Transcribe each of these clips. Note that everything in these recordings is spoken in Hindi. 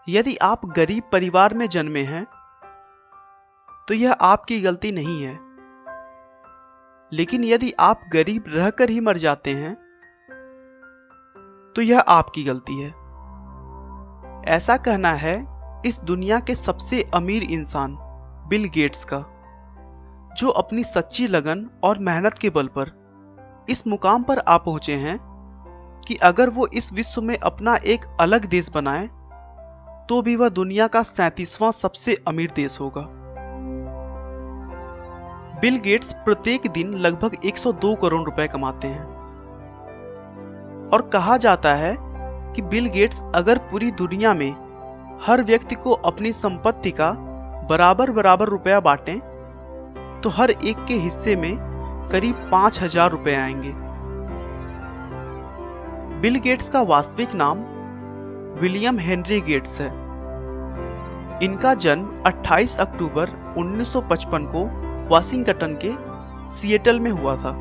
यदि आप गरीब परिवार में जन्मे हैं तो यह आपकी गलती नहीं है, लेकिन यदि आप गरीब रहकर ही मर जाते हैं तो यह आपकी गलती है। ऐसा कहना है इस दुनिया के सबसे अमीर इंसान बिल गेट्स का, जो अपनी सच्ची लगन और मेहनत के बल पर इस मुकाम पर आ पहुंचे हैं कि अगर वो इस विश्व में अपना एक अलग देश बनाए तो भी वह दुनिया का 37वां सबसे अमीर देश होगा। बिल गेट्स प्रत्येक दिन लगभग 102 करोड़ रुपए कमाते हैं और कहा जाता है कि बिल गेट्स अगर पूरी दुनिया में हर व्यक्ति को अपनी संपत्ति का बराबर बराबर रुपया बांटें तो हर एक के हिस्से में करीब 5,000 रुपए आएंगे। बिल गेट्स का वास्तविक नाम विलियम हेनरी गेट्स है। इनका जन्म 28 अक्टूबर 1955 को वाशिंगटन के सिएटल में हुआ था।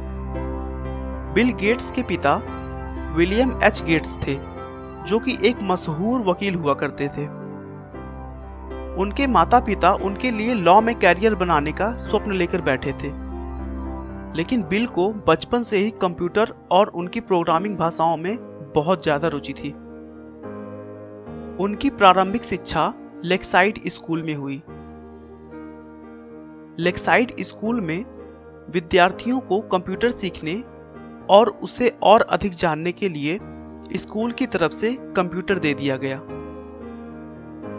बिल गेट्स के पिता विलियम एच गेट्स थे, जो कि एक मशहूर वकील हुआ करते थे। उनके माता पिता उनके लिए लॉ में कैरियर बनाने का स्वप्न लेकर बैठे थे, लेकिन बिल को बचपन से ही कंप्यूटर और उनकी प्रोग्रामिंग भाषाओं में बहुत ज्यादा रुचि थी। उनकी प्रारंभिक शिक्षा लेक्साइड स्कूल में हुई। लेक्साइड स्कूल में विद्यार्थियों को कंप्यूटर सीखने और उसे और अधिक जानने के लिए स्कूल की तरफ से कंप्यूटर दे दिया गया,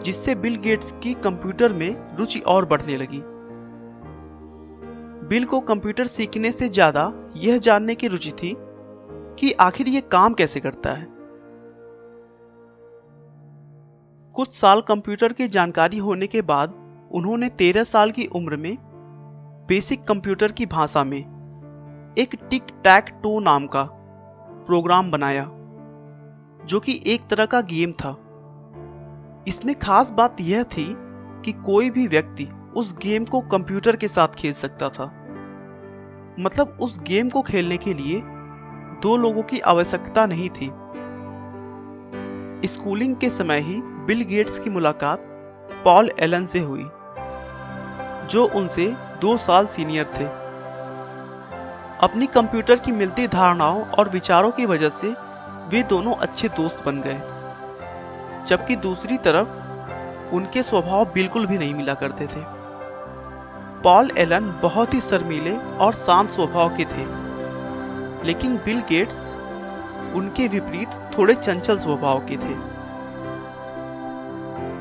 जिससे बिल गेट्स की कंप्यूटर में रुचि और बढ़ने लगी। बिल को कंप्यूटर सीखने से ज्यादा यह जानने की रुचि थी कि आखिर यह काम कैसे करता है। कुछ साल कंप्यूटर की जानकारी होने के बाद उन्होंने 13 साल की उम्र में बेसिक कंप्यूटर की भाषा में एक टिक टैक टो नाम का प्रोग्राम बनाया, जो कि एक तरह का गेम था। इसमें खास बात यह थी कि कोई भी व्यक्ति उस गेम को कंप्यूटर के साथ खेल सकता था। मतलब उस गेम को खेलने के लिए 2 लोगों की आवश्यकता नहीं थी। स्कूलिंग के समय ही बिल गेट्स की मुलाकात पॉल एलन से हुई, जो उनसे 2 साल सीनियर थे। अपनी कंप्यूटर की मिलती धारणाओं और विचारों की वजह से वे दोनों अच्छे दोस्त बन गए, जबकि दूसरी तरफ उनके स्वभाव बिल्कुल भी नहीं मिला करते थे। पॉल एलन बहुत ही शर्मीले और शांत स्वभाव के थे, लेकिन बिल गेट्स उनके विपरीत थोड़े चंचल स्वभाव के थे।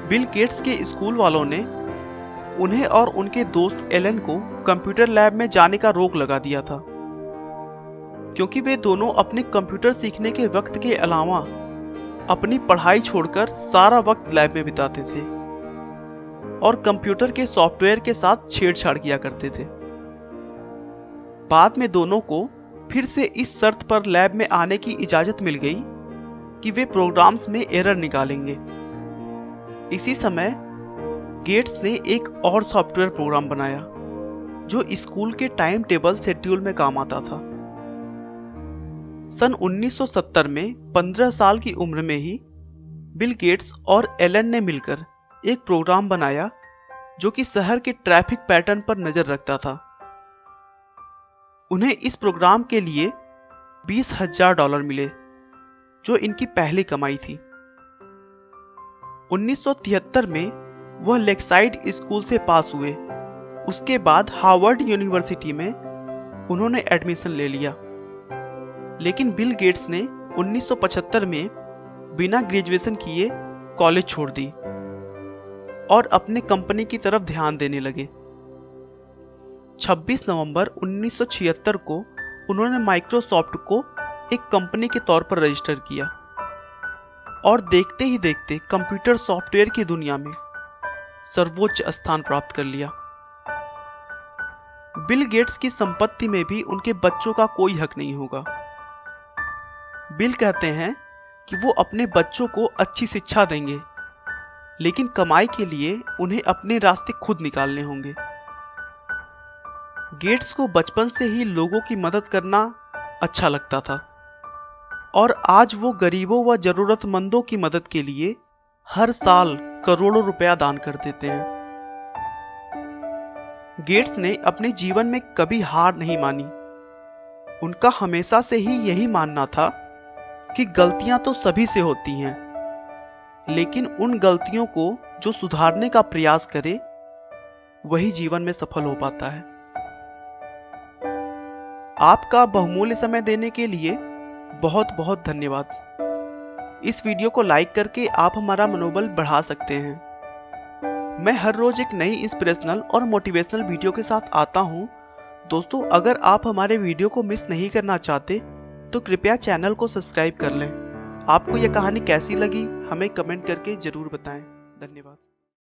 बिल गेट्स के स्कूल वालों ने उन्हें और उनके दोस्त एलन को कंप्यूटर लैब में जाने का रोक लगा दिया था, क्योंकि वे दोनों अपने कंप्यूटर सीखने के वक्त के अलावा अपनी पढ़ाई छोड़कर सारा वक्त लैब में बिताते थे और कंप्यूटर के सॉफ्टवेयर के साथ छेड़छाड़ किया करते थे। बाद में दोनों को फिर से इस शर्त पर लैब में आने की इजाजत मिल गई कि वे प्रोग्राम्स में एरर निकालेंगे। इसी समय गेट्स ने एक और सॉफ्टवेयर प्रोग्राम बनाया जो स्कूल के टाइम टेबल शेड्यूल में काम आता था। सन 1970 में 15 साल की उम्र में ही बिल गेट्स और एलन ने मिलकर एक प्रोग्राम बनाया जो कि शहर के ट्रैफिक पैटर्न पर नजर रखता था। उन्हें इस प्रोग्राम के लिए $20,000 मिले, जो इनकी पहली कमाई थी। 1973 में वह लेक्साइड स्कूल से पास हुए। उसके बाद हार्वर्ड यूनिवर्सिटी में उन्होंने एडमिशन ले लिया, लेकिन बिल गेट्स ने 1975 में बिना ग्रेजुएशन किए कॉलेज छोड़ दी और अपने कंपनी की तरफ ध्यान देने लगे। 26 नवंबर 1976 को उन्होंने माइक्रोसॉफ्ट को एक कंपनी के तौर पर रजिस्टर किया और देखते ही देखते कंप्यूटर सॉफ्टवेयर की दुनिया में सर्वोच्च स्थान प्राप्त कर लिया। बिल गेट्स की संपत्ति में भी उनके बच्चों का कोई हक नहीं होगा। बिल कहते हैं कि वो अपने बच्चों को अच्छी शिक्षा देंगे, लेकिन कमाई के लिए उन्हें अपने रास्ते खुद निकालने होंगे। गेट्स को बचपन से ही लोगों की मदद करना अच्छा लगता था और आज वो गरीबों व जरूरतमंदों की मदद के लिए हर साल करोड़ों रुपया दान कर देते हैं। गेट्स ने अपने जीवन में कभी हार नहीं मानी। उनका हमेशा से ही यही मानना था कि गलतियां तो सभी से होती हैं, लेकिन उन गलतियों को जो सुधारने का प्रयास करे वही जीवन में सफल हो पाता है। आपका बहुमूल्य समय देने के लिए बहुत बहुत धन्यवाद। इस वीडियो को लाइक करके आप हमारा मनोबल बढ़ा सकते हैं। मैं हर रोज एक नई इंस्पिरेशनल और मोटिवेशनल वीडियो के साथ आता हूं। दोस्तों, अगर आप हमारे वीडियो को मिस नहीं करना चाहते तो कृपया चैनल को सब्सक्राइब कर लें। आपको यह कहानी कैसी लगी हमें कमेंट करके जरूर बताएं। धन्यवाद।